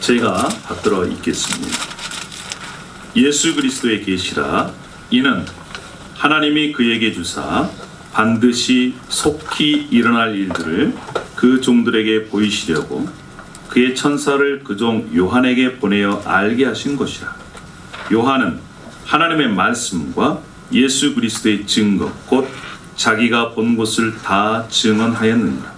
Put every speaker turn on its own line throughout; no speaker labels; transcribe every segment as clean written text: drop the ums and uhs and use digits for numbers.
제가 받들어 읽겠습니다. 예수 그리스도의 계시라. 이는 하나님이 그에게 주사 반드시 속히 일어날 일들을 그 종들에게 보이시려고 그의 천사를 그 종 요한에게 보내어 알게 하신 것이라. 요한은 하나님의 말씀과 예수 그리스도의 증거 곧 자기가 본 것을 다 증언하였느니라.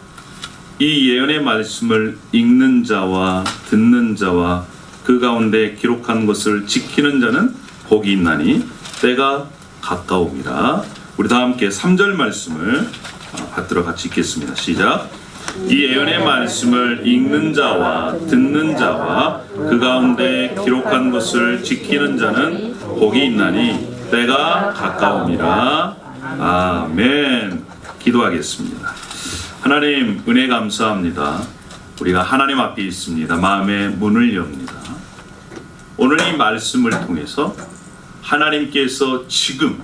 이 예언의 말씀을 읽는 자와 듣는 자와 그 가운데 기록한 것을 지키는 자는 복이 있나니 때가 가까움이라. 우리 다 함께 3절 말씀을 받들어 같이 읽겠습니다. 시작. 이 예언의 말씀을 읽는 자와 듣는 자와 그 가운데 기록한 것을 지키는 자는 복이 있나니 때가 가까움이라. 아멘. 기도하겠습니다. 하나님, 은혜 감사합니다. 우리가 하나님 앞에 있습니다. 마음의 문을 엽니다. 오늘 이 말씀을 통해서 하나님께서 지금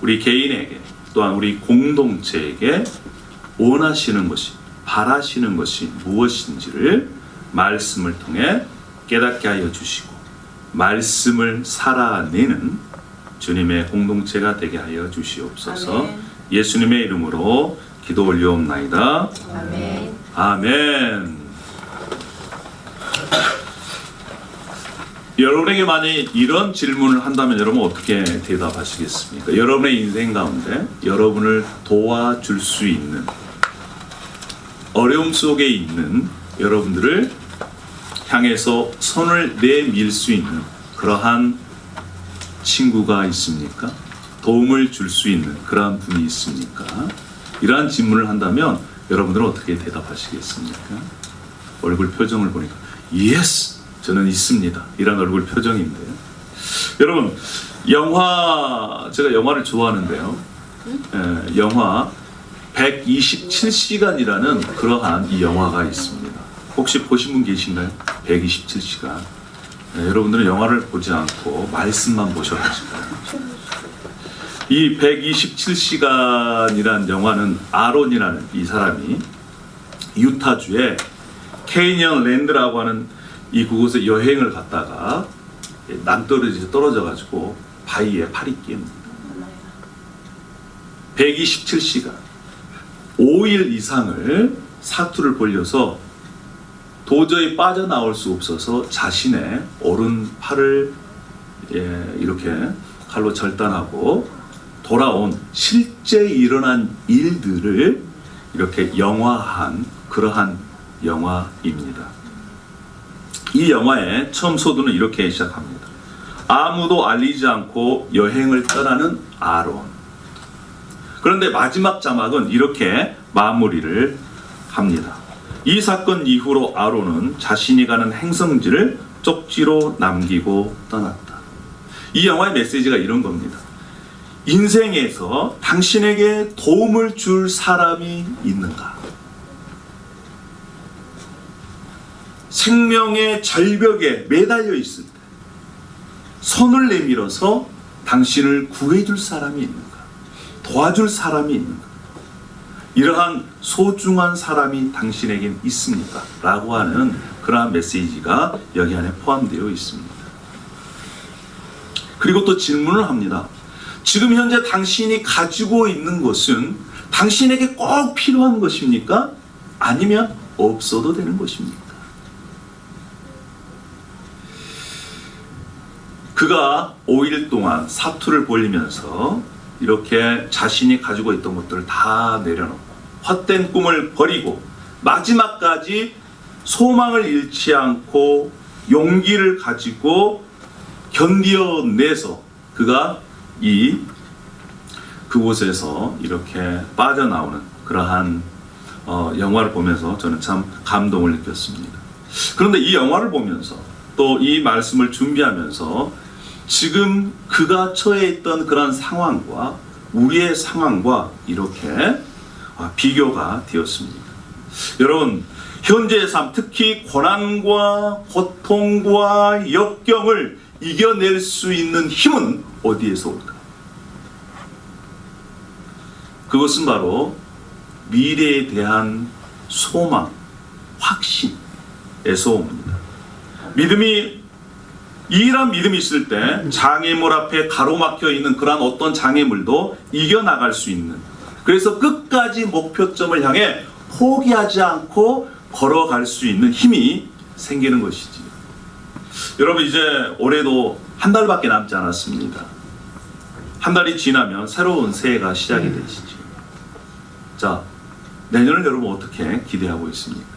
우리 개인에게 또한 우리 공동체에게 원하시는 것이, 바라시는 것이 무엇인지를 말씀을 통해 깨닫게 하여 주시고 말씀을 살아내는 주님의 공동체가 되게 하여 주시옵소서. 아멘. 예수님의 이름으로 기도 올려옵나이다. 아멘. 아멘. 여러분에게 만약 이런 질문을 한다면 여러분 어떻게 대답하시겠습니까? 여러분의 인생 가운데 여러분을 도와줄 수 있는, 어려움 속에 있는 여러분들을 향해서 손을 내밀 수 있는 그러한 친구가 있습니까? 도움을 줄 수 있는 그러한 분이 있습니까? 이러한 질문을 한다면 여러분들은 어떻게 대답하시겠습니까? 얼굴 표정을 보니까 예스! 저는 있습니다. 이런 얼굴 표정인데요. 여러분, 제가 영화를 좋아하는데요. 영화 127시간이라는 그러한 이 영화가 있습니다. 혹시 보신 분 계신가요? 127시간. 여러분들은 영화를 보지 않고 말씀만 보셔가지고. 이 127시간이라는 영화는 아론이라는 이 사람이 유타주의 캐니언 랜드라고 하는 이 그곳에 여행을 갔다가 낭떠러지에서 떨어져가지고 바위에 팔이 끼입니다. 127시간 5일 이상을 사투를 벌려서 도저히 빠져나올 수 없어서 자신의 오른팔을 이렇게 칼로 절단하고 돌아온 실제 일어난 일들을 이렇게 영화한 그러한 영화입니다. 이 영화의 처음 소두는 이렇게 시작합니다. 아무도 알리지 않고 여행을 떠나는 아론. 그런데 마지막 자막은 이렇게 마무리를 합니다. 이 사건 이후로 아론은 자신이 가는 행성지를 쪽지로 남기고 떠났다. 이 영화의 메시지가 이런 겁니다. 인생에서 당신에게 도움을 줄 사람이 있는가? 생명의 절벽에 매달려 있을 때 손을 내밀어서 당신을 구해줄 사람이 있는가? 도와줄 사람이 있는가? 이러한 소중한 사람이 당신에겐 있습니까? 라고 하는 그러한 메시지가 여기 안에 포함되어 있습니다. 그리고 또 질문을 합니다. 지금 현재 당신이 가지고 있는 것은 당신에게 꼭 필요한 것입니까? 아니면 없어도 되는 것입니까? 그가 5일 동안 사투를 벌리면서 이렇게 자신이 가지고 있던 것들을 다 내려놓고 헛된 꿈을 버리고 마지막까지 소망을 잃지 않고 용기를 가지고 견뎌내서 그가 그곳에서 이렇게 빠져나오는 그러한 영화를 보면서 저는 참 감동을 느꼈습니다. 그런데 이 영화를 보면서 또 이 말씀을 준비하면서 지금 그가 처해 있던 그런 상황과 우리의 상황과 이렇게 비교가 되었습니다. 여러분, 현재의 삶, 특히 고난과 고통과 역경을 이겨낼 수 있는 힘은 어디에서 올까? 그것은 바로 미래에 대한 소망, 확신에서 옵니다. 이런 믿음이 있을 때 장애물 앞에 가로막혀 있는 그러한 어떤 장애물도 이겨나갈 수 있는, 그래서 끝까지 목표점을 향해 포기하지 않고 걸어갈 수 있는 힘이 생기는 것이지. 여러분, 이제 올해도 한 달밖에 남지 않았습니다. 한 달이 지나면 새로운 새해가 시작이 되시죠. 자, 내년을 여러분 어떻게 기대하고 있습니까?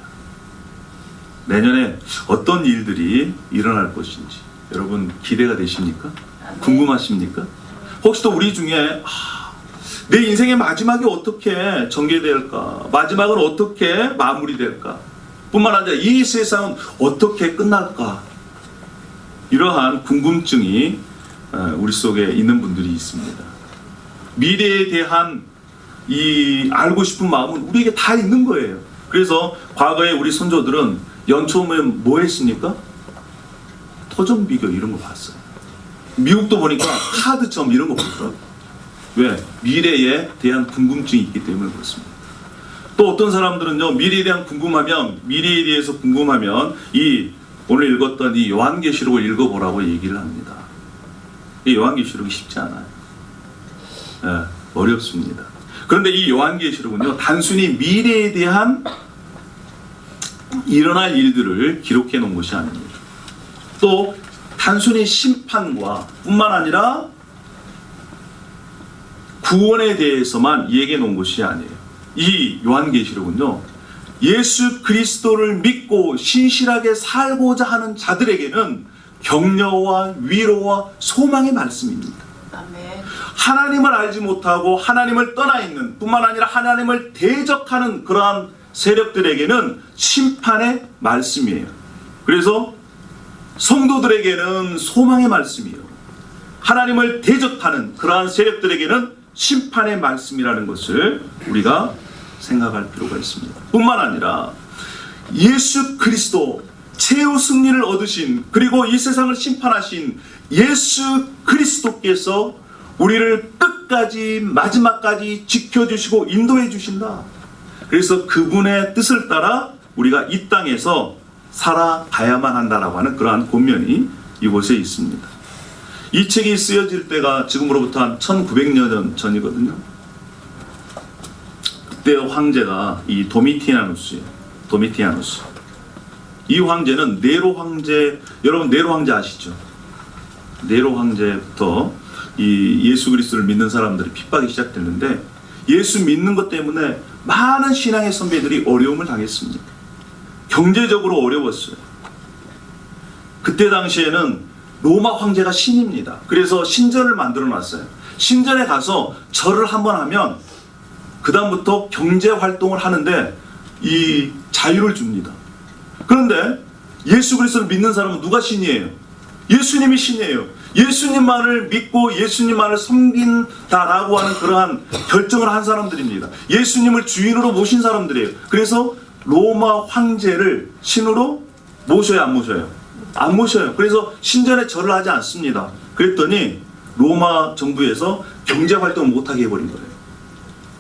내년에 어떤 일들이 일어날 것인지 여러분 기대가 되십니까? 궁금하십니까? 혹시 또 우리 중에 내 인생의 마지막이 어떻게 전개될까? 마지막은 어떻게 마무리될까? 뿐만 아니라 이 세상은 어떻게 끝날까? 이러한 궁금증이 우리 속에 있는 분들이 있습니다. 미래에 대한 이 알고 싶은 마음은 우리에게 다 있는 거예요. 그래서 과거에 우리 선조들은 연초 오면 뭐 했습니까? 토종비교 이런 거 봤어요. 미국도 보니까 카드점 이런 거 보더라고요. 왜? 미래에 대한 궁금증이 있기 때문에 그렇습니다. 또 어떤 사람들은요, 미래에 대해서 궁금하면 이 오늘 읽었던 이 요한계시록을 읽어보라고 얘기를 합니다. 이 요한계시록이 쉽지 않아요. 어렵습니다. 그런데 이 요한계시록은요, 단순히 미래에 대한 일어날 일들을 기록해 놓은 것이 아닙니다. 또 단순히 심판과 뿐만 아니라 구원에 대해서만 얘기해 놓은 것이 아니에요. 이 요한계시록은요, 예수 그리스도를 믿고 신실하게 살고자 하는 자들에게는 격려와 위로와 소망의 말씀입니다.
아멘.
하나님을 알지 못하고 하나님을 떠나 있는 뿐만 아니라 하나님을 대적하는 그러한 세력들에게는 심판의 말씀이에요. 그래서 성도들에게는 소망의 말씀이에요. 하나님을 대적하는 그러한 세력들에게는 심판의 말씀이라는 것을 우리가 생각할 필요가 있습니다. 뿐만 아니라 예수 그리스도 최후 승리를 얻으신, 그리고 이 세상을 심판하신 예수 그리스도께서 우리를 끝까지 마지막까지 지켜주시고 인도해 주신다. 그래서 그분의 뜻을 따라 우리가 이 땅에서 살아가야만 한다라고 하는 그러한 권면이 이곳에 있습니다. 이 책이 쓰여질 때가 지금으로부터 한 1900년 전이거든요. 그때 황제가 이 도미티아누스예요. 도미티아누스. 이 황제는 네로 황제, 여러분 네로 황제 아시죠? 네로 황제부터 이 예수 그리스도를 믿는 사람들이 핍박이 시작됐는데, 예수 믿는 것 때문에 많은 신앙의 선배들이 어려움을 당했습니다. 경제적으로 어려웠어요. 그때 당시에는 로마 황제가 신입니다. 그래서 신전을 만들어 놨어요. 신전에 가서 절을 한번 하면 그 다음부터 경제 활동을 하는데 이 자유를 줍니다. 그런데 예수 그리스도를 믿는 사람은 누가 신이에요? 예수님이 신이에요. 예수님만을 믿고 예수님만을 섬긴다라고 하는 그러한 결정을 한 사람들입니다. 예수님을 주인으로 모신 사람들이에요. 그래서 로마 황제를 신으로 모셔요, 안 모셔요? 안 모셔요. 그래서 신전에 절을 하지 않습니다. 그랬더니 로마 정부에서 경제 활동을 못하게 해버린 거예요.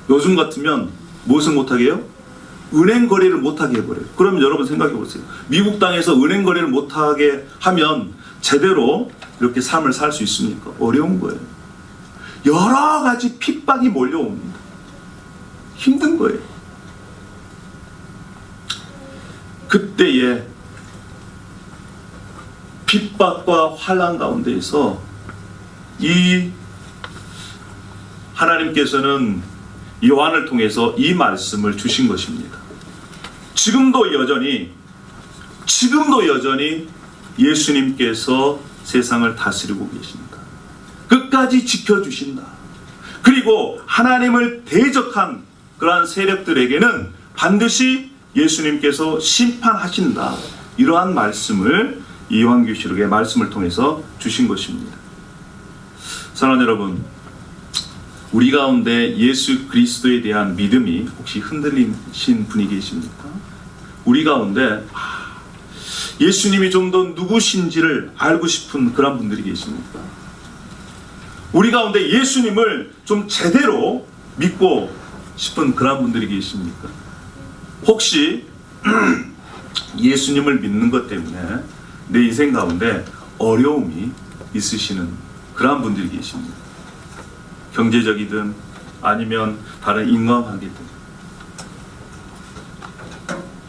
요즘 같으면 무엇을 못하게 해요? 은행 거래를 못하게 해버려요. 그럼 여러분 생각해 보세요. 미국 땅에서 은행 거래를 못하게 하면 제대로 이렇게 삶을 살 수 있습니까? 어려운 거예요. 여러 가지 핍박이 몰려옵니다. 힘든 거예요. 그때에 핍박과 환난 가운데에서 이 하나님께서는 요한을 통해서 이 말씀을 주신 것입니다. 지금도 여전히 예수님께서 세상을 다스리고 계신다. 끝까지 지켜주신다. 그리고 하나님을 대적한 그러한 세력들에게는 반드시 예수님께서 심판하신다. 이러한 말씀을 이 요한계시록의 말씀을 통해서 주신 것입니다. 사랑하는 여러분, 우리 가운데 예수 그리스도에 대한 믿음이 혹시 흔들리신 분이 계십니까? 우리 가운데 예수님이 좀 더 누구신지를 알고 싶은 그런 분들이 계십니까? 우리 가운데 예수님을 좀 제대로 믿고 싶은 그런 분들이 계십니까? 혹시 예수님을 믿는 것 때문에 내 인생 가운데 어려움이 있으시는 그러한 분들이 계십니다. 경제적이든 아니면 다른 인간관계든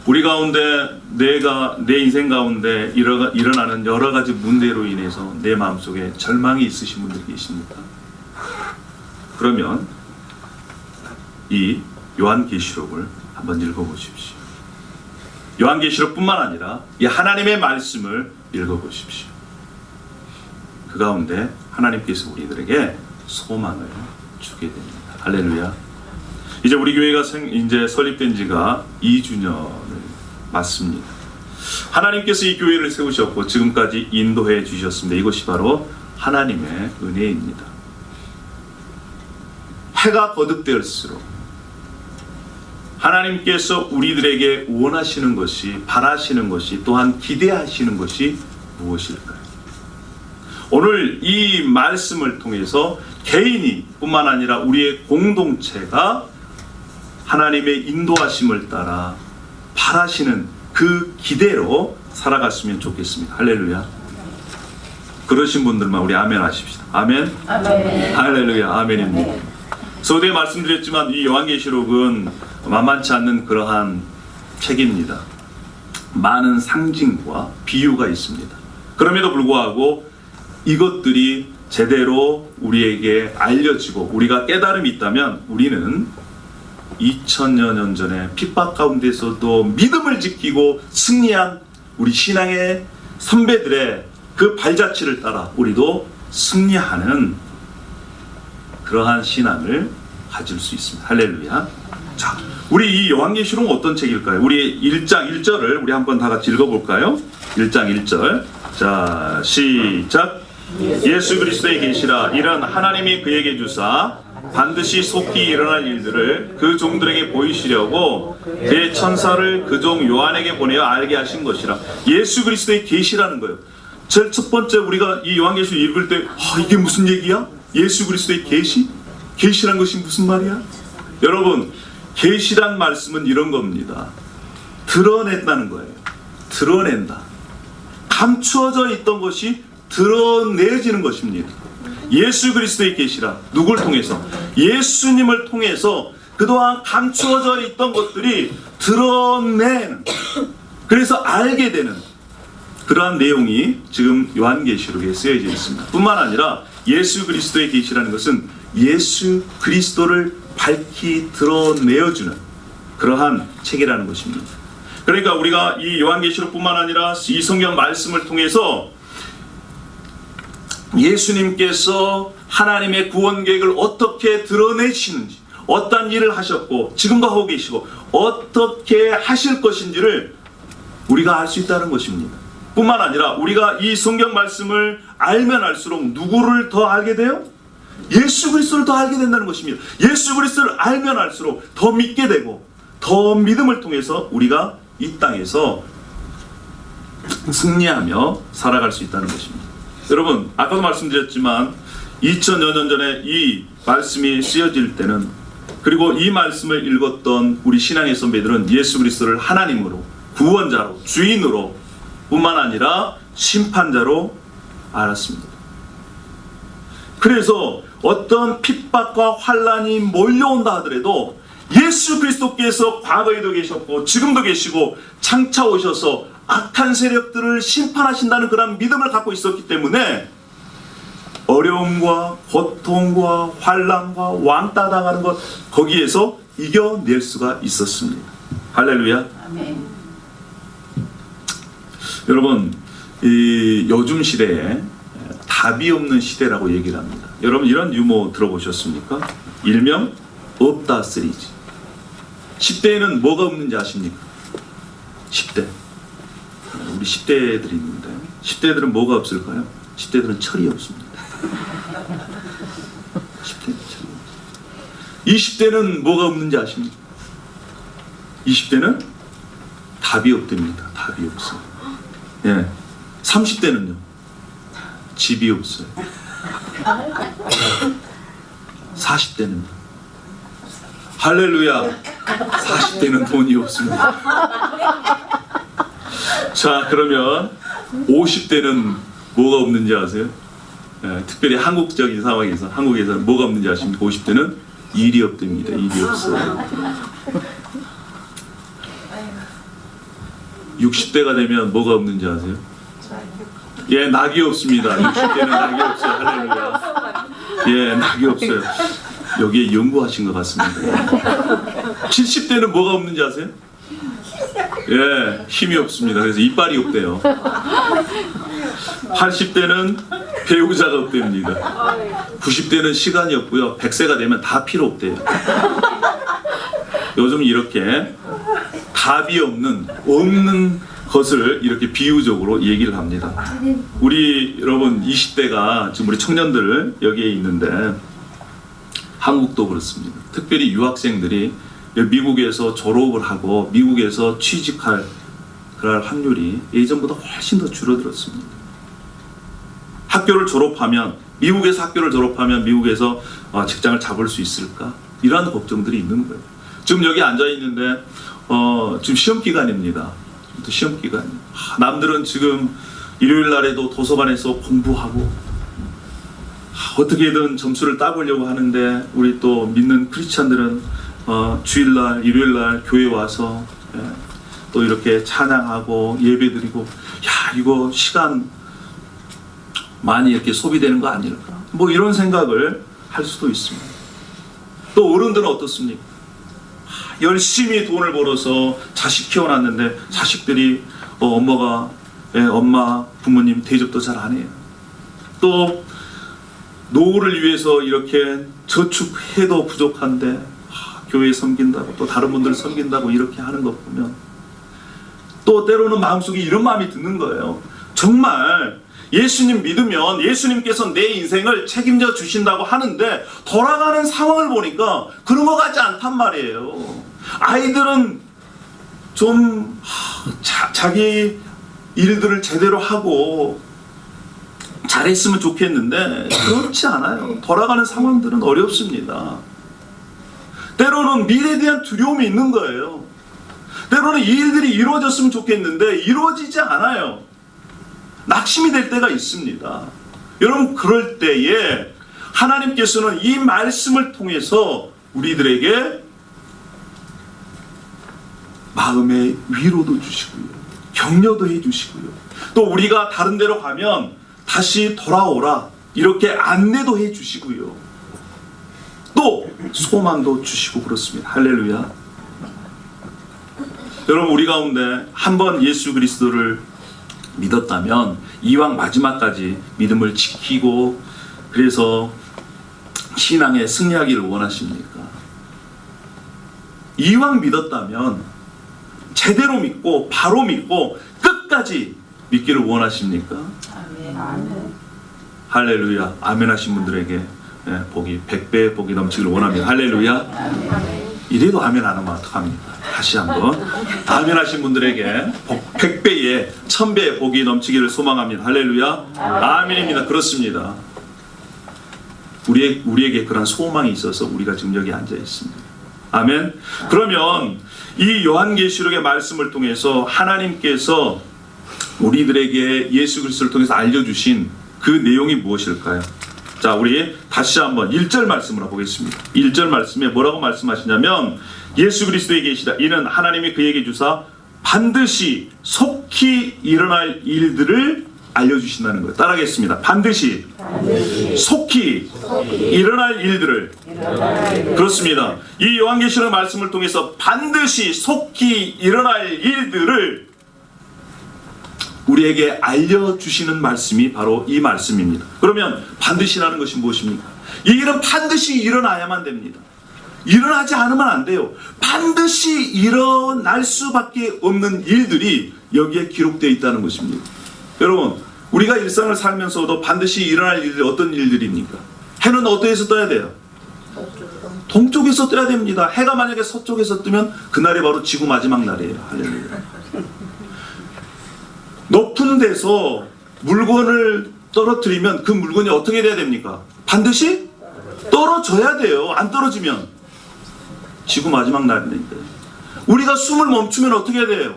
우리 가운데 내 인생 가운데 일어나는 여러 가지 문제로 인해서 내 마음속에 절망이 있으신 분들이 계십니까? 그러면 이 요한계시록을 한번 읽어보십시오. 요한계시록뿐만 아니라 이 하나님의 말씀을 읽어보십시오. 그 가운데 하나님께서 우리들에게 소망을 주게 됩니다. 할렐루야. 이제 우리 교회가 이제 설립된 지가 2주년을 맞습니다. 하나님께서 이 교회를 세우셨고 지금까지 인도해 주셨습니다. 이것이 바로 하나님의 은혜입니다. 해가 거듭될수록 하나님께서 우리들에게 원하시는 것이, 바라시는 것이, 또한 기대하시는 것이 무엇일까요? 오늘 이 말씀을 통해서 개인이 뿐만 아니라 우리의 공동체가 하나님의 인도하심을 따라 바라시는 그 기대로 살아갔으면 좋겠습니다. 할렐루야. 그러신 분들만 우리 아멘 하십시다. 아멘. 아멘. 할렐루야. 아멘입니다. 서두에 말씀드렸지만 이 요한계시록은 만만치 않는 그러한 책입니다. 많은 상징과 비유가 있습니다. 그럼에도 불구하고 이것들이 제대로 우리에게 알려지고 우리가 깨달음이 있다면 우리는 2000여 년 전에 핍박 가운데서도 믿음을 지키고 승리한 우리 신앙의 선배들의 그 발자취를 따라 우리도 승리하는 그러한 신앙을 가질 수 있습니다. 할렐루야. 자, 우리 이 요한계시록은 어떤 책일까요? 우리 1장 1절을 우리 한번 다 같이 읽어볼까요? 1장 1절. 자, 시작. 예수 그리스도의 계시라. 이런 하나님이 그에게 주사 반드시 속히 일어날 일들을 그 종들에게 보이시려고 제 천사를 그 종 요한에게 보내어 알게 하신 것이라. 예수 그리스도의 계시라는 거예요. 제일 첫 번째 우리가 이 요한계시록 읽을 때 이게 무슨 얘기야? 예수 그리스도의 계시? 계시란 것이 무슨 말이야? 여러분, 계시란 말씀은 이런 겁니다. 드러냈다는 거예요. 드러낸다. 감추어져 있던 것이 드러내지는 것입니다. 예수 그리스도의 계시라. 누굴 통해서? 예수님을 통해서 그동안 감추어져 있던 것들이 드러내는, 그래서 알게 되는 그러한 내용이 지금 요한계시록에 쓰여져 있습니다. 뿐만 아니라 예수 그리스도의 계시라는 것은 예수 그리스도를 밝히 드러내어주는 그러한 책이라는 것입니다. 그러니까 우리가 이 요한계시록뿐만 아니라 이 성경 말씀을 통해서 예수님께서 하나님의 구원 계획을 어떻게 드러내시는지, 어떤 일을 하셨고 지금도 하고 계시고 어떻게 하실 것인지를 우리가 알 수 있다는 것입니다. 뿐만 아니라 우리가 이 성경 말씀을 알면 알수록 누구를 더 알게 돼요? 예수 그리스도를 더 알게 된다는 것입니다. 예수 그리스도를 알면 알수록 더 믿게 되고 더 믿음을 통해서 우리가 이 땅에서 승리하며 살아갈 수 있다는 것입니다. 여러분, 아까도 말씀드렸지만 2000여 년 전에 이 말씀이 쓰여질 때는, 그리고 이 말씀을 읽었던 우리 신앙의 선배들은 예수 그리스도를 하나님으로, 구원자로, 주인으로 뿐만 아니라 심판자로 알았습니다. 그래서 어떤 핍박과 환란이 몰려온다 하더라도 예수 그리스도께서 과거에도 계셨고 지금도 계시고 장차 오셔서 악한 세력들을 심판하신다는 그런 믿음을 갖고 있었기 때문에 어려움과 고통과 환란과 왕따 당하는 것, 거기에서 이겨낼 수가 있었습니다. 할렐루야. 아멘. 여러분, 이 요즘 시대에 답이 없는 시대라고 얘기를 합니다. 여러분, 이런 유머 들어보셨습니까? 일명 없다 쓰리지. 10대에는 뭐가 없는지 아십니까? 10대. 우리 10대들이 있는데 10대들은 뭐가 없을까요? 10대들은 철이 없습니다. 10대는 철이 없습니다. 20대는 뭐가 없는지 아십니까? 20대는 답이 없답니다. 답이 없어요. 예. 30대는요? 집이 없어요. 40대는 할렐루야. 40대는 돈이 없습니다. 자, 그러면 50대는 뭐가 없는지 아세요? 특별히 한국적인 상황에서 한국에서는 뭐가 없는지 아십니까? 50대는 일이 없답니다. 일이 없어요. 60대가 되면 뭐가 없는지 아세요? 예, 낙이 없습니다. 60대는 낙이 없어요. 할렐루야. 예, 낙이 없어요. 여기에 연구하신 것 같습니다. 70대는 뭐가 없는지 아세요? 예, 힘이 없습니다. 그래서 이빨이 없대요. 80대는 배우자가 없답니다. 90대는 시간이 없고요. 100세가 되면 다 필요 없대요. 요즘 이렇게 답이 없는 것을 이렇게 비유적으로 얘기를 합니다. 우리 여러분 20대가 지금 우리 청년들 여기에 있는데 한국도 그렇습니다. 특별히 유학생들이 미국에서 졸업을 하고 미국에서 취직할 그럴 확률이 예전보다 훨씬 더 줄어들었습니다. 미국에서 학교를 졸업하면 미국에서 직장을 잡을 수 있을까? 이러한 걱정들이 있는 거예요. 지금 여기 앉아 있는데 지금 시험 기간입니다. 시험 기간. 남들은 지금 일요일 날에도 도서관에서 공부하고 어떻게든 점수를 따보려고 하는데 우리 또 믿는 크리스찬들은 주일날, 일요일날 교회 와서 또 이렇게 찬양하고 예배드리고 이거 시간 많이 이렇게 소비되는 거 아닐까? 뭐 이런 생각을 할 수도 있습니다. 또 어른들은 어떻습니까? 열심히 돈을 벌어서 자식 키워놨는데 자식들이 엄마 부모님 대접도 잘 안 해요. 또 노후를 위해서 이렇게 저축해도 부족한데 교회 섬긴다고 또 다른 분들 섬긴다고 이렇게 하는 거 보면 또 때로는 마음속에 이런 마음이 드는 거예요. 정말 예수님 믿으면 예수님께서 내 인생을 책임져 주신다고 하는데 돌아가는 상황을 보니까 그런 것 같지 않단 말이에요. 아이들은 좀 자기 일들을 제대로 하고 잘했으면 좋겠는데 그렇지 않아요. 돌아가는 상황들은 어렵습니다. 때로는 미래에 대한 두려움이 있는 거예요. 때로는 이 일들이 이루어졌으면 좋겠는데 이루어지지 않아요. 낙심이 될 때가 있습니다. 여러분 그럴 때에 하나님께서는 이 말씀을 통해서 우리들에게 마음의 위로도 주시고요. 격려도 해주시고요. 또 우리가 다른 데로 가면 다시 돌아오라 이렇게 안내도 해주시고요. 또 소망도 주시고 그렇습니다. 할렐루야. 여러분 우리 가운데 한번 예수 그리스도를 믿었다면 이왕 마지막까지 믿음을 지키고 그래서 신앙에 승리하기를 원하십니까? 이왕 믿었다면 제대로 믿고 바로 믿고 끝까지 믿기를 원하십니까? 아멘. 할렐루야. 아멘 하신 분들에게 복이 100배의 복이 넘치기를 원합니다. 할렐루야. 아멘. 이래도 아멘 안 하면 어떡합니까? 다시 한번 아멘 하신 분들에게 복 100배의 1000배의 복이 넘치기를 소망합니다. 할렐루야. 아멘입니다. 그렇습니다. 우리에게 그런 소망이 있어서 우리가 지금 여기 앉아 있습니다. 아멘. 그러면 이 요한계시록의 말씀을 통해서 하나님께서 우리들에게 예수 그리스도를 통해서 알려주신 그 내용이 무엇일까요? 자, 우리 다시 한번 1절 말씀으로 보겠습니다. 1절 말씀에 뭐라고 말씀하시냐면 예수 그리스도에 계시다. 이는 하나님이 그에게 주사 반드시 속히 일어날 일들을 알려주신다는 거예요. 따라하겠습니다. 반드시 속히 일어날 일들을. 그렇습니다. 이 요한계시록 말씀을 통해서 반드시 속히 일어날 일들을 우리에게 알려주시는 말씀이 바로 이 말씀입니다. 그러면 반드시라는 것이 무엇입니까? 이 일은 반드시 일어나야만 됩니다. 일어나지 않으면 안 돼요. 반드시 일어날 수밖에 없는 일들이 여기에 기록되어 있다는 것입니다. 여러분, 우리가 일상을 살면서도 반드시 일어날 일들이 어떤 일들입니까? 해는 어디에서 떠야 돼요? 동쪽에서 떠야 됩니다. 해가 만약에 서쪽에서 뜨면 그날이 바로 지구 마지막 날이에요. 할렐루야. 높은 데서 물건을 떨어뜨리면 그 물건이 어떻게 돼야 됩니까? 반드시 떨어져야 돼요. 안 떨어지면 지구 마지막 날인데 우리가 숨을 멈추면 어떻게 해야 돼요?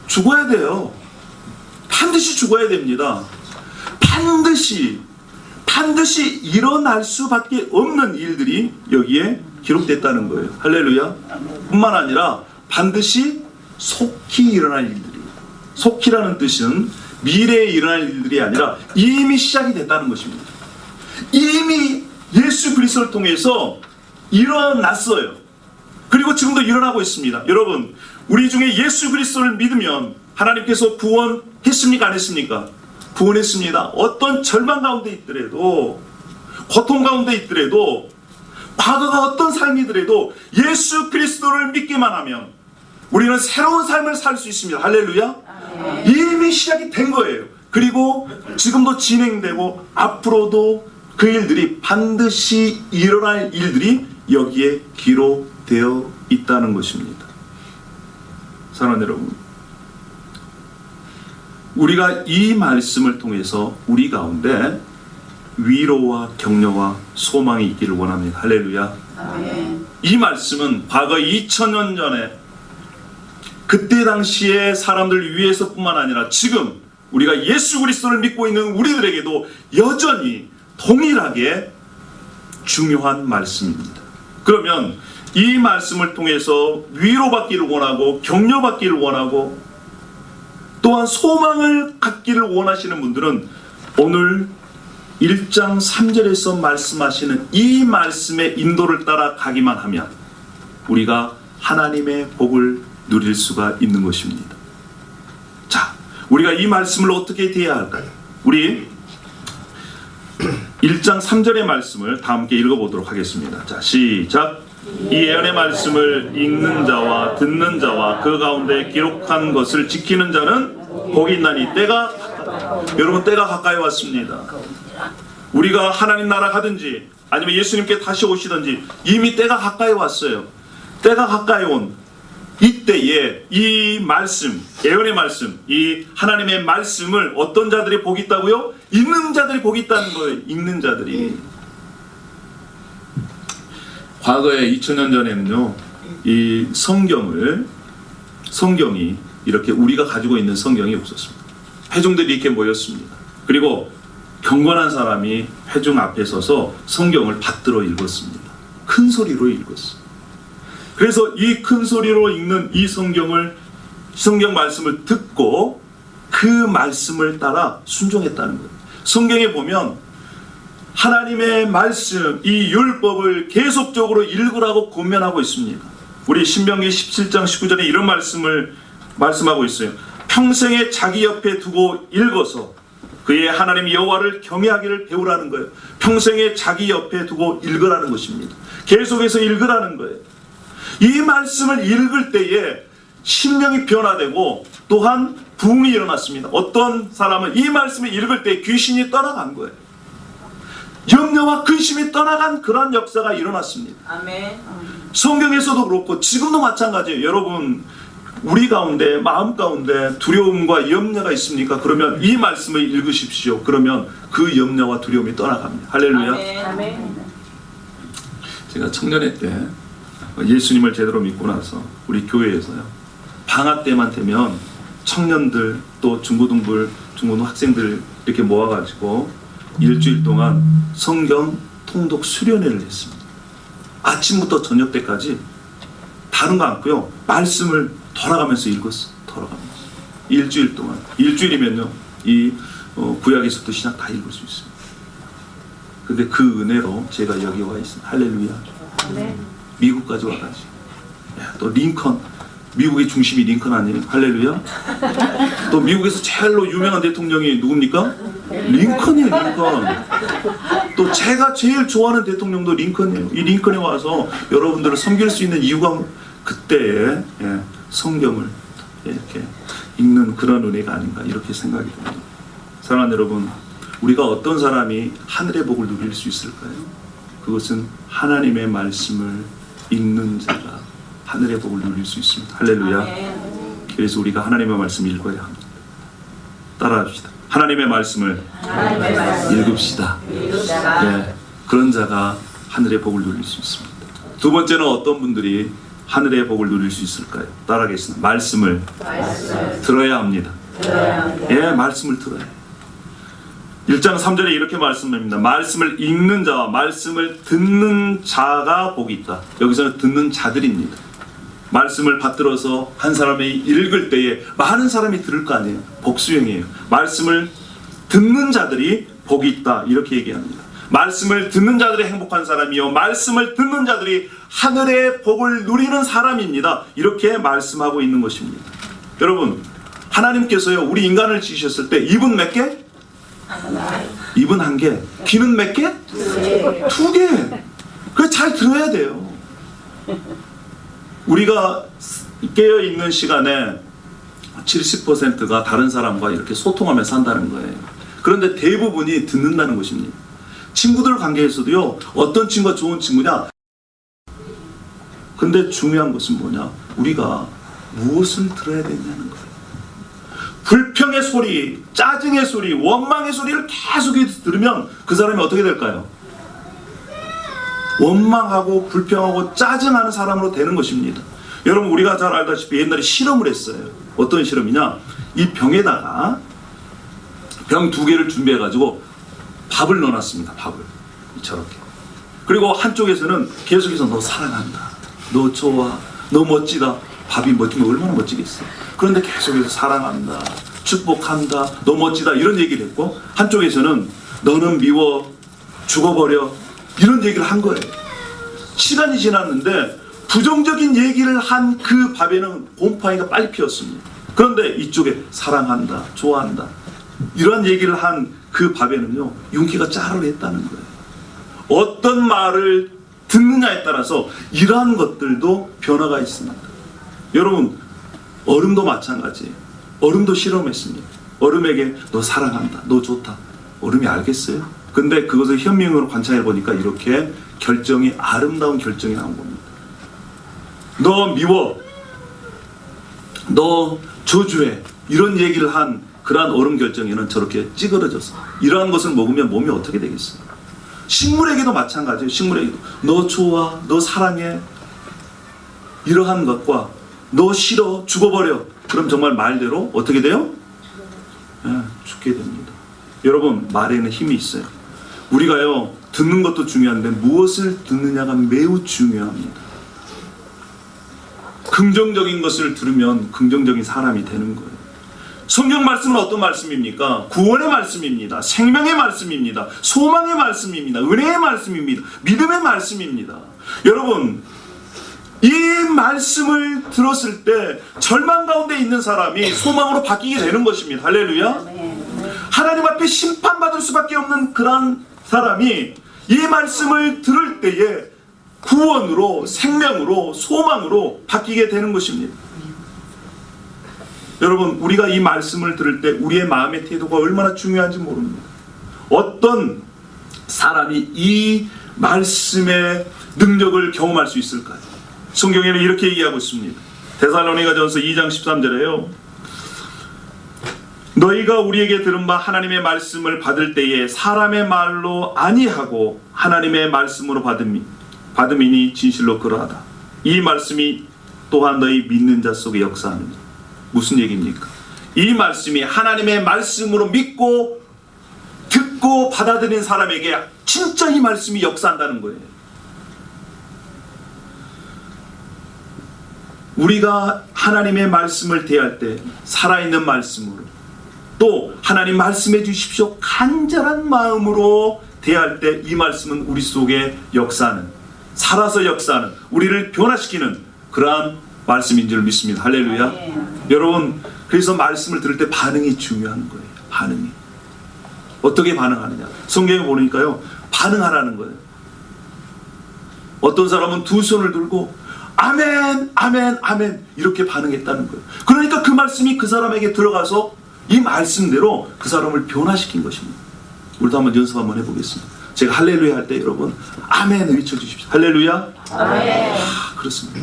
죽어야 돼요. 반드시 죽어야 됩니다. 반드시 일어날 수밖에 없는 일들이 여기에 기록됐다는 거예요. 할렐루야. 뿐만 아니라 반드시 속히 일어날 일들이, 속히라는 뜻은 미래에 일어날 일들이 아니라 이미 시작이 됐다는 것입니다. 이미 예수 그리스도를 통해서 일어났어요. 그리고 지금도 일어나고 있습니다. 여러분, 우리 중에 예수 그리스도를 믿으면 하나님께서 구원했습니까? 안 했습니까? 구원했습니다. 어떤 절망 가운데 있더라도, 고통 가운데 있더라도, 과거가 어떤 삶이더라도 예수 그리스도를 믿기만 하면 우리는 새로운 삶을 살 수 있습니다. 할렐루야. 이미 시작이 된 거예요. 그리고 지금도 진행되고 앞으로도 그 일들이 반드시 일어날 일들이 여기에 기록되어 있다는 것입니다. 사랑하는 여러분, 우리가 이 말씀을 통해서 우리 가운데 위로와 격려와 소망이 있기를 원합니다. 할렐루야. 아멘. 이 말씀은 과거 2000년 전에 그때 당시에 사람들 위해서뿐만 아니라 지금 우리가 예수 그리스도를 믿고 있는 우리들에게도 여전히 동일하게 중요한 말씀입니다. 그러면 이 말씀을 통해서 위로받기를 원하고 격려받기를 원하고 또한 소망을 갖기를 원하시는 분들은 오늘 1장 3절에서 말씀하시는 이 말씀의 인도를 따라 가기만 하면 우리가 하나님의 복을 누릴 수가 있는 것입니다. 자, 우리가 이 말씀을 어떻게 대해야 할까요? 우리 1장 3절의 말씀을 다 함께 읽어보도록 하겠습니다. 자, 시작. 이 예언의 말씀을 읽는 자와 듣는 자와 그 가운데 기록한 것을 지키는 자는 복이 있나니 때가 여러분, 때가 가까이 왔습니다. 우리가 하나님 나라 가든지 아니면 예수님께 다시 오시든지 이미 때가 가까이 왔어요. 때가 가까이 온 이때에 이 말씀, 예언의 말씀, 이 하나님의 말씀을 어떤 자들이 복이 있다고요? 읽는 자들이 복이 있다는 거예요. 읽는 자들이. 과거에 2000년 전에는요, 이 성경이 이렇게 우리가 가지고 있는 성경이 없었습니다. 회중들이 이렇게 모였습니다. 그리고 경건한 사람이 회중 앞에 서서 성경을 받들어 읽었습니다. 큰 소리로 읽었어요. 그래서 이 큰 소리로 읽는 이 성경 말씀을 듣고 그 말씀을 따라 순종했다는 거예요. 성경에 보면 하나님의 말씀, 이 율법을 계속적으로 읽으라고 권면하고 있습니다. 우리 신명기 17장 19절에 이런 말씀하고 있어요. 평생에 자기 옆에 두고 읽어서 그의 하나님 여호와를 경외하기를 배우라는 거예요. 평생에 자기 옆에 두고 읽으라는 것입니다. 계속해서 읽으라는 거예요. 이 말씀을 읽을 때에 심령이 변화되고 또한 부흥이 일어났습니다. 어떤 사람은 이 말씀을 읽을 때 귀신이 떠나간 거예요. 염려와 근심이 떠나간 그런 역사가 일어났습니다. 아멘. 성경에서도 그렇고 지금도 마찬가지예요. 여러분, 우리 가운데, 마음 가운데 두려움과 염려가 있습니까? 그러면 이 말씀을 읽으십시오. 그러면 그 염려와 두려움이 떠나갑니다. 할렐루야. 아멘. 제가 청년회 때 예수님을 제대로 믿고 나서 우리 교회에서요, 방학 때만 되면 청년들 또 중고등 학생들 이렇게 모아가지고 일주일 동안 성경 통독 수련회를 했습니다. 아침부터 저녁 때까지 다른 거 않고요, 말씀을 돌아가면서 읽었어요. 돌아가면서 일주일 동안. 일주일이면요, 이 구약에서부터 신약 다 읽을 수 있습니다. 근데 그 은혜로 제가 여기 와 있습니다. 할렐루야. 네. 미국까지 와가지고, 또 링컨, 미국의 중심이 링컨 아니에요? 할렐루야. 또 미국에서 제일로 유명한 대통령이 누굽니까? 링컨이에요. 링컨. 또 제가 제일 좋아하는 대통령도 링컨이에요. 이 링컨에 와서 여러분들을 섬길 수 있는 이유가 그때의 성경을 이렇게 읽는 그런 은혜가 아닌가, 이렇게 생각이 듭니다. 사랑하는 여러분, 우리가 어떤 사람이 하늘의 복을 누릴 수 있을까요? 그것은 하나님의 말씀을 읽는 자가 하늘의 복을 누릴 수 있습니다. 할렐루야. 그래서 우리가 하나님의 말씀을 읽어야 합니다. 따라합시다. 하나님의 말씀을 읽읍시다. 네, 그런 자가 하늘의 복을 누릴 수 있습니다. 두 번째는 어떤 분들이 하늘의 복을 누릴 수 있을까요? 따라하겠습니다. 말씀을 들어야 합니다. 예, 말씀을 들어야 해요. 1장 3절에 이렇게 말씀합니다. 말씀을 읽는 자와 말씀을 듣는 자가 복이 있다. 여기서는 듣는 자들입니다. 말씀을 받들어서 한 사람이 읽을 때에 많은 사람이 들을 거 아니에요. 복수형이에요. 말씀을 듣는 자들이 복이 있다. 이렇게 얘기합니다. 말씀을 듣는 자들이 행복한 사람이요 말씀을 듣는 자들이 하늘의 복을 누리는 사람입니다. 이렇게 말씀하고 있는 것입니다. 여러분, 하나님께서요 우리 인간을 지으셨을 때 입은 몇 개? 입은 한 개. 귀는 몇 개? 두 개. 그래서 잘 들어야 돼요. 우리가 깨어있는 시간에 70%가 다른 사람과 이렇게 소통하며 산다는 거예요. 그런데 대부분이 듣는다는 것입니다. 친구들 관계에서도요 어떤 친구가 좋은 친구냐? 근데 중요한 것은 뭐냐? 우리가 무엇을 들어야 되냐는 거예요. 불평의 소리, 짜증의 소리, 원망의 소리를 계속해서 들으면 그 사람이 어떻게 될까요? 원망하고 불평하고 짜증하는 사람으로 되는 것입니다. 여러분, 우리가 잘 알다시피 옛날에 실험을 했어요. 어떤 실험이냐? 이 병에다가 병 2개를 준비해가지고 밥을 넣어놨습니다. 밥을 저렇게. 그리고 한쪽에서는 계속해서 너 사랑한다, 너 좋아, 너 멋지다. 밥이 멋지면 얼마나 멋지겠어요. 그런데 계속해서 사랑한다, 축복한다, 너 멋지다 이런 얘기를 했고, 한쪽에서는 너는 미워, 죽어버려 이런 얘기를 한 거예요. 시간이 지났는데 부정적인 얘기를 한 그 밥에는 곰팡이가 빨리 피었습니다. 그런데 이쪽에 사랑한다, 좋아한다 이러한 얘기를 한 그 밥에는요 윤기가 짜르르했다는 거예요. 어떤 말을 듣느냐에 따라서 이러한 것들도 변화가 있습니다. 여러분, 얼음도 마찬가지예요. 얼음도 실험했습니다. 얼음에게 너 사랑한다, 너 좋다. 얼음이 알겠어요? 근데 그것을 현미경으로 관찰해 보니까 이렇게 결정이, 아름다운 결정이 나온 겁니다. 너 미워, 너 저주해 이런 얘기를 한 그러한 얼음 결정에는 저렇게 찌그러져서 이러한 것을 먹으면 몸이 어떻게 되겠어요? 식물에게도 마찬가지예요. 식물에게도 너 좋아, 너 사랑해 이러한 것과 너 싫어, 죽어버려 그럼 정말 말대로 어떻게 돼요? 죽게 됩니다. 여러분, 말에는 힘이 있어요. 우리가요 듣는 것도 중요한데 무엇을 듣느냐가 매우 중요합니다. 긍정적인 것을 들으면 긍정적인 사람이 되는 거예요. 성경 말씀은 어떤 말씀입니까? 구원의 말씀입니다. 생명의 말씀입니다. 소망의 말씀입니다. 은혜의 말씀입니다. 믿음의 말씀입니다. 여러분, 이 말씀을 들었을 때 절망 가운데 있는 사람이 소망으로 바뀌게 되는 것입니다. 할렐루야. 하나님 앞에 심판받을 수밖에 없는 그런 사람이 이 말씀을 들을 때에 구원으로, 생명으로, 소망으로 바뀌게 되는 것입니다. 여러분, 우리가 이 말씀을 들을 때 우리의 마음의 태도가 얼마나 중요한지 모릅니다. 어떤 사람이 이 말씀의 능력을 경험할 수 있을까요? 성경에는 이렇게 얘기하고 있습니다. 데살로니가전서 2장 13절에요. 너희가 우리에게 들은 바 하나님의 말씀을 받을 때에 사람의 말로 아니하고 하나님의 말씀으로 받음이니 진실로 그러하다. 이 말씀이 또한 너희 믿는 자 속에 역사하느니라. 무슨 얘기입니까? 이 말씀이 하나님의 말씀으로 믿고 듣고 받아들인 사람에게 진짜 이 말씀이 역사한다는 거예요. 우리가 하나님의 말씀을 대할 때 살아있는 말씀으로, 또 하나님 말씀해 주십시오 간절한 마음으로 대할 때 이 말씀은 우리 속에 역사하는, 살아서 역사하는, 우리를 변화시키는 그러한 말씀인 줄 믿습니다. 할렐루야. 여러분, 그래서 말씀을 들을 때 반응이 중요한 거예요. 반응이 어떻게 반응하느냐, 성경에 보니까요 반응하라는 거예요. 어떤 사람은 두 손을 들고 아멘 아멘 아멘 이렇게 반응했다는 거예요. 그러니까 그 말씀이 그 사람에게 들어가서 이 말씀대로 그 사람을 변화시킨 것입니다. 우리도 한번 연습 한번 해보겠습니다. 제가 할렐루야 할 때 여러분 아멘 외쳐주십시오. 할렐루야. 아멘. 그렇습니다.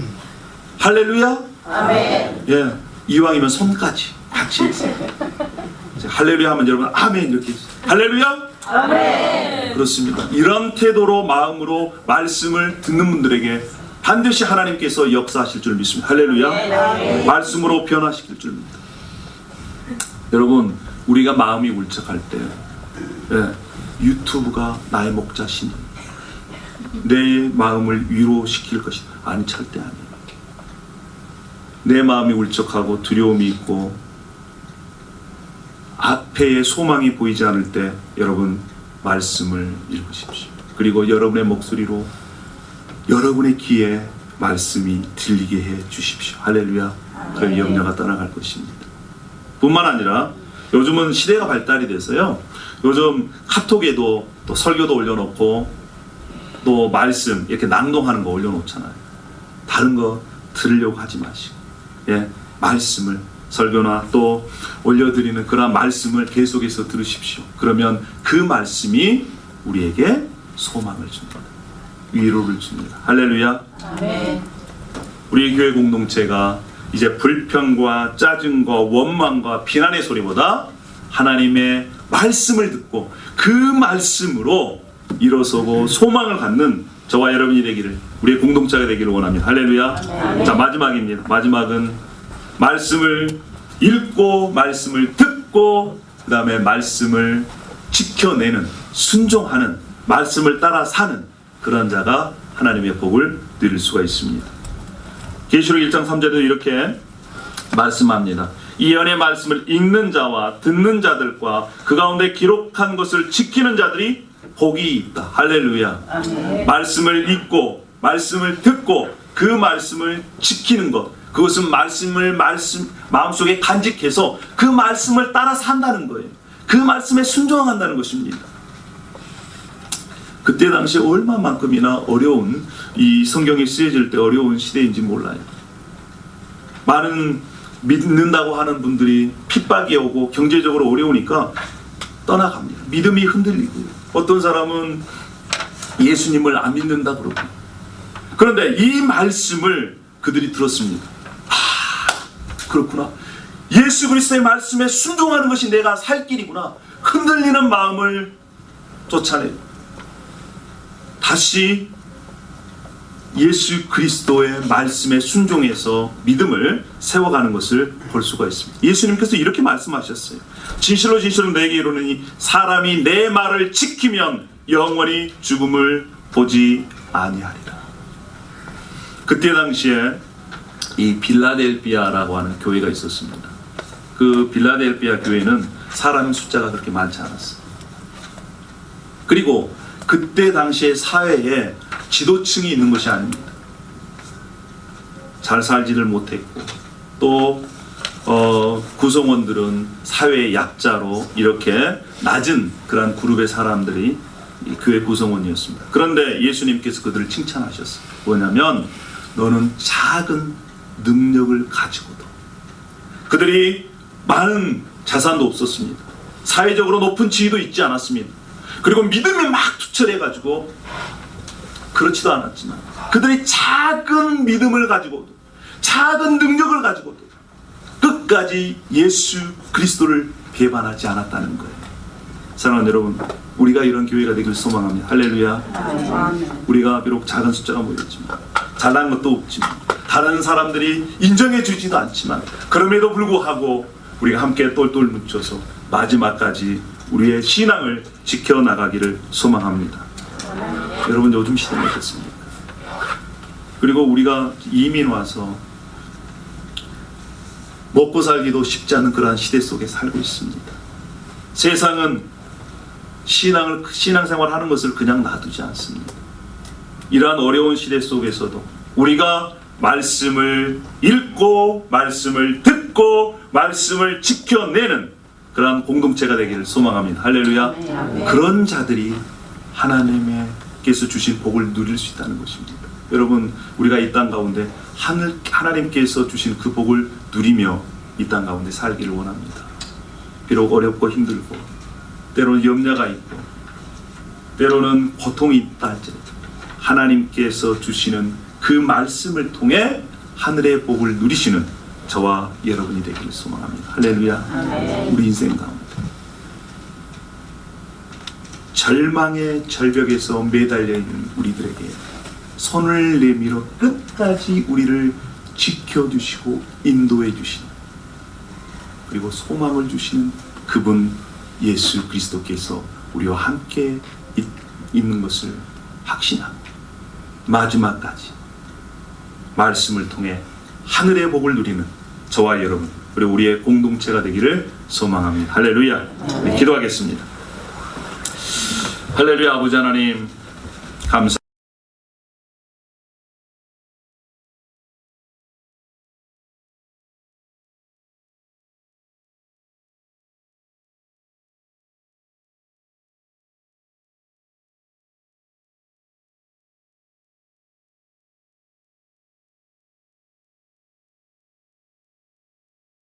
할렐루야. 아멘. 예, 이왕이면 손까지 같이 해주세요. 할렐루야 하면 여러분 아멘 이렇게 해주세요. 할렐루야. 아멘. 그렇습니다. 이런 태도로, 마음으로 말씀을 듣는 분들에게 반드시 하나님께서 역사하실 줄 믿습니다. 할렐루야. 아멘. 말씀으로 변화시킬 줄 믿습니다. 여러분, 우리가 마음이 울적할 때 유튜브가 나의 목자시니 내 마음을 위로시킬 것이다. 아니, 절대 아니에요. 내 마음이 울적하고 두려움이 있고 앞에 소망이 보이지 않을 때 여러분, 말씀을 읽으십시오. 그리고 여러분의 목소리로 여러분의 귀에 말씀이 들리게 해 주십시오. 할렐루야. 그럼 염려가 떠나갈 것입니다. 뿐만 아니라 요즘은 시대가 발달이 돼서요, 요즘 카톡에도 또 설교도 올려놓고 또 말씀 이렇게 낭독하는 거 올려놓잖아요. 다른 거 들으려고 하지 마시고, 말씀을, 설교나 또 올려드리는 그런 말씀을 계속해서 들으십시오. 그러면 그 말씀이 우리에게 소망을 줍니다. 위로를 줍니다. 할렐루야.
아멘.
우리 교회 공동체가 이제 불평과 짜증과 원망과 비난의 소리보다 하나님의 말씀을 듣고 그 말씀으로 일어서고 소망을 갖는 저와 여러분이 되기를, 우리의 공동체가 되기를 원합니다. 할렐루야.
아멘.
자, 마지막입니다. 마지막은 말씀을 읽고 말씀을 듣고 그 다음에 말씀을 지켜내는, 순종하는, 말씀을 따라 사는 그런 자가 하나님의 복을 누릴 수가 있습니다. 계시록 1장 3절에도 이렇게 말씀합니다. 이 연의 말씀을 읽는 자와 듣는 자들과 그 가운데 기록한 것을 지키는 자들이 복이 있다. 할렐루야.
아멘.
말씀을 읽고 말씀을 듣고 그 말씀을 지키는 것, 그것은 말씀을 마음속에 간직해서 그 말씀을 따라 산다는 거예요. 그 말씀에 순종한다는 것입니다. 그때 당시에 얼마만큼이나 어려운, 이 성경이 쓰여질 때 어려운 시대인지 몰라요. 많은 믿는다고 하는 분들이 핍박이 오고 경제적으로 어려우니까 떠나갑니다. 믿음이 흔들리고요. 어떤 사람은 예수님을 안 믿는다 그러고. 그런데 이 말씀을 그들이 들었습니다. 그렇구나. 예수 그리스도의 말씀에 순종하는 것이 내가 살 길이구나. 흔들리는 마음을 쫓아내고 다시 예수 그리스도의 말씀에 순종해서 믿음을 세워가는 것을 볼 수가 있습니다. 예수님께서 이렇게 말씀하셨어요. 진실로 진실로 내게 이르노니 사람이 내 말을 지키면 영원히 죽음을 보지 아니하리라. 그때 당시에 이 빌라델비아라고 하는 교회가 있었습니다. 그 빌라델비아 교회는 사람 숫자가 그렇게 많지 않았어요. 그리고 그때 당시의 사회에 지도층이 있는 것이 아닙니다. 잘 살지를 못했고 또 구성원들은 사회의 약자로 이렇게 낮은 그런 그룹의 사람들이 이 교회 구성원이었습니다. 그런데 예수님께서 그들을 칭찬하셨어요. 뭐냐면 너는 작은 능력을 가지고도, 그들이 많은 자산도 없었습니다. 사회적으로 높은 지위도 있지 않았습니다. 그리고 믿음이 막 투철해가지고 그렇지도 않았지만 그들이 작은 믿음을 가지고도, 작은 능력을 가지고도 끝까지 예수 그리스도를 배반하지 않았다는 거예요. 사랑하는 여러분, 우리가 이런 교회가 되길 소망합니다. 할렐루야. 우리가 비록 작은 숫자가 모였지만, 잘난 것도 없지만, 다른 사람들이 인정해 주지도 않지만, 그럼에도 불구하고 우리가 함께 똘똘 뭉쳐서 마지막까지 우리의 신앙을 지켜나가기를 소망합니다. 여러분, 요즘 시대는 어떻습니까? 그리고 우리가 이민 와서 먹고 살기도 쉽지 않은 그러한 시대 속에 살고 있습니다. 세상은 신앙생활 하는 것을 그냥 놔두지 않습니다. 이러한 어려운 시대 속에서도 우리가 말씀을 읽고 말씀을 듣고 말씀을 지켜내는 그러한 공동체가 되기를 소망합니다. 할렐루야.
아멘.
그런 자들이 하나님께서 주신 복을 누릴 수 있다는 것입니다. 여러분, 우리가 이 땅 가운데 하나님께서 주신 그 복을 누리며 이 땅 가운데 살기를 원합니다. 비록 어렵고 힘들고 때로는 염려가 있고 때로는 고통이 있다 할지라도 하나님께서 주시는 그 말씀을 통해 하늘의 복을 누리시는 저와 여러분이 되기를 소망합니다. 할렐루야.
아멘.
우리 인생 가운데 절망의 절벽에서 매달려 있는 우리들에게 손을 내밀어 끝까지 우리를 지켜주시고 인도해 주시는 그리고 소망을 주시는 그분 예수 그리스도께서 우리와 함께 있는 것을 확신합니다. 마지막까지 말씀을 통해 하늘의 복을 누리는 저와 여러분, 그리고 우리의 공동체가 되기를 소망합니다. 할렐루야. 네, 기도하겠습니다. 할렐루야. 아버지 하나님 감사